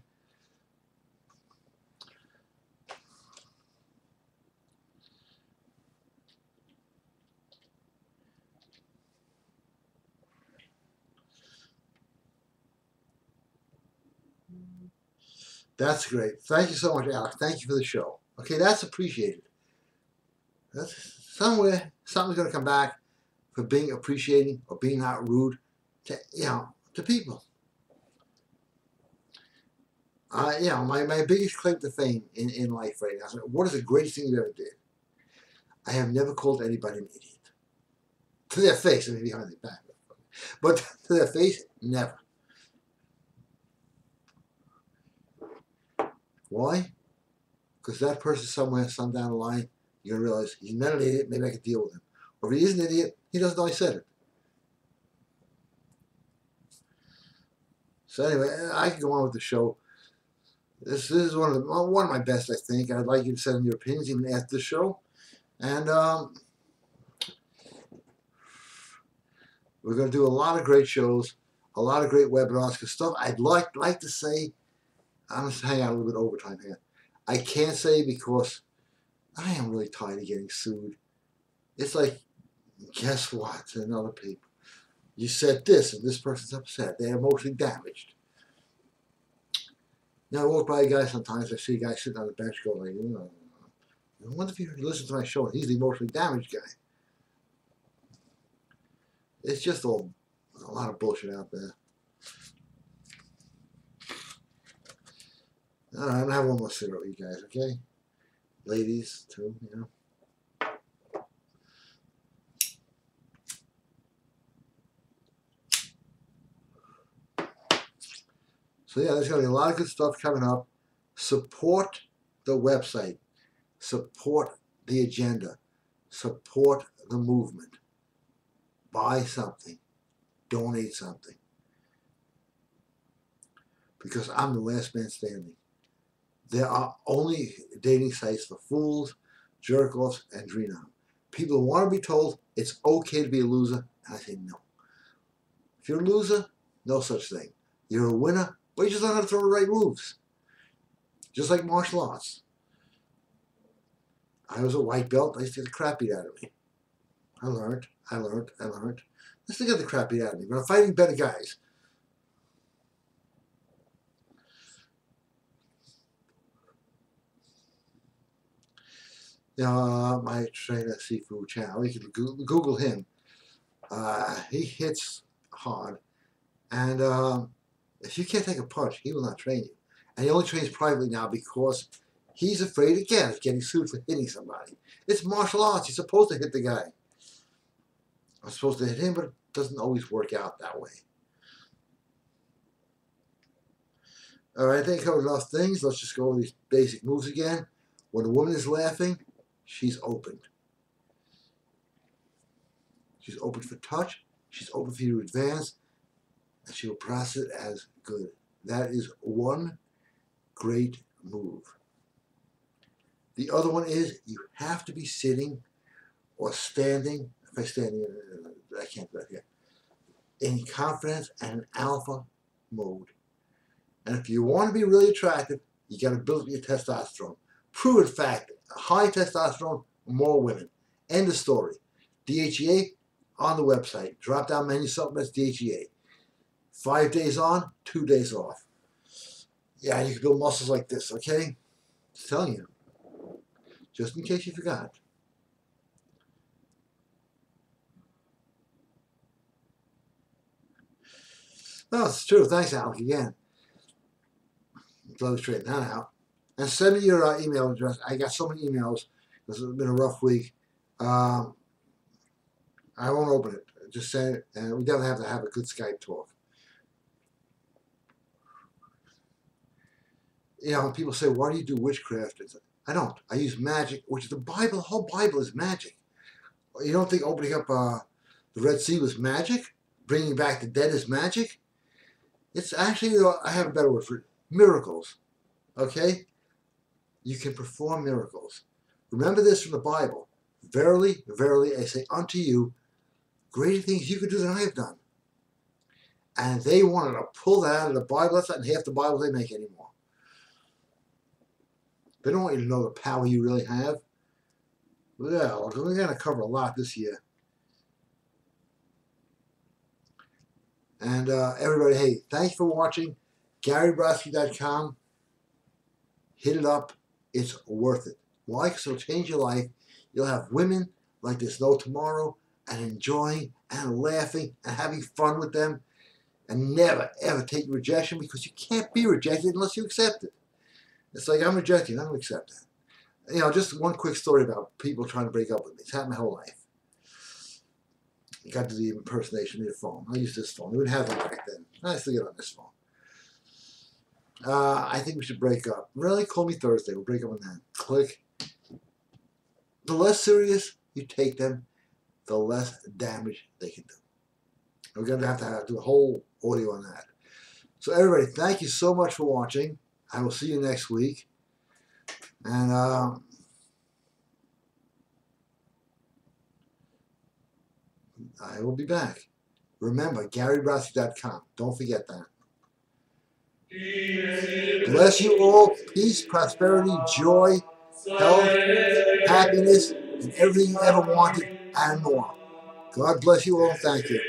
That's great. Thank you so much, Alex. Thank you for the show. Okay, that's appreciated. That's somewhere, something's going to come back for being appreciating or being not rude to, to people. My biggest claim to fame in life right now is, what is the greatest thing you ever did? I have never called anybody an idiot. To their face, I mean behind their back. But to their face, never. Why? Because that person somewhere, some down the line, you're going to realize he's not an idiot, maybe I can deal with him. Or if he is an idiot, he doesn't know I said it. So anyway, I can go on with the show. This is one of my best, I think. I'd like you to send in your opinions even after the show. And we're going to do a lot of great shows, a lot of great webinars, because stuff I'd like to say. I'm going to hang out a little bit overtime here. I can't say because I am really tired of getting sued. It's like, guess what? And other people. You said this, and this person's upset. They're emotionally damaged. Now, I walk by a guy sometimes, I see a guy sitting on the bench going, like, I wonder if you listen to my show, and he's the emotionally damaged guy. It's just a lot of bullshit out there. All right, I'm going to have one more cigarette with you guys, okay? Ladies, too, you know. So yeah, there's going to be a lot of good stuff coming up. Support the website. Support the agenda. Support the movement. Buy something. Donate something. Because I'm the last man standing. There are only dating sites for fools, jerk-offs, and dream-on. People want to be told it's okay to be a loser, and I say no. If you're a loser, no such thing. You're a winner, but you just don't know how to throw the right moves. Just like martial arts. I was a white belt. I used to get the crap beat out of me. I learned. I still get the crap beat out of me, but I'm fighting better guys. You know, my trainer, Sifu Chow, you can Google him. He hits hard. And if you can't take a punch, he will not train you. And he only trains privately now because he's afraid, again, of getting sued for hitting somebody. It's martial arts. You're supposed to hit the guy. I'm supposed to hit him, but it doesn't always work out that way. All right, I think I covered enough things. Let's just go over these basic moves again. When a woman is laughing, she's opened. She's open for touch. She's open for you to advance. And she will process it as good. That is one great move. The other one is you have to be sitting or standing. If I stand, I can't do that here. In confidence and an alpha mode. And if you want to be really attractive, you got to build up your testosterone. Proven fact, high testosterone, more women. End of story. DHEA on the website. Drop down menu supplements, DHEA. 5 days on, 2 days off. Yeah, you can build muscles like this, okay? Just telling you. Just in case you forgot. No, it's true. Thanks, Alec, again. Let me straighten that out. And send me your email address. I got so many emails. This has been a rough week. I won't open it. Just send it. And we definitely have to have a good Skype talk. You know, when people say, why do you do witchcraft? I don't. I use magic, which is the Bible. The whole Bible is magic. You don't think opening up the Red Sea was magic? Bringing back the dead is magic? It's actually, I have a better word for it, miracles. Okay? You can perform miracles. Remember this from the Bible. Verily, verily, I say unto you, greater things you can do than I have done. And they wanted to pull that out of the Bible. That's not in half the Bible they make anymore. They don't want you to know the power you really have. Well, we're going to cover a lot this year. And everybody, hey, thanks for watching. GaryBrodsky.com. Hit it up. It's worth it. Why? Because it'll change your life. You'll have women like there's no tomorrow and enjoying and laughing and having fun with them and never, ever take rejection because you can't be rejected unless you accept it. It's like, I'm rejecting, I don't accept that. You know, just one quick story about people trying to break up with me. It's happened my whole life. You got to do the impersonation of your phone. I'll use this phone. We wouldn't have them back then. I still get on this phone. I think we should break up. Really? Call me Thursday. We'll break up on that. Click. The less serious you take them, the less damage they can do. We're going to have to do a whole audio on that. So everybody, thank you so much for watching. I will see you next week. And I will be back. Remember, GaryBrodsky.com. Don't forget that. Bless you all. Peace, prosperity, joy, health, happiness, and everything you ever wanted and more. God bless you all. Thank you.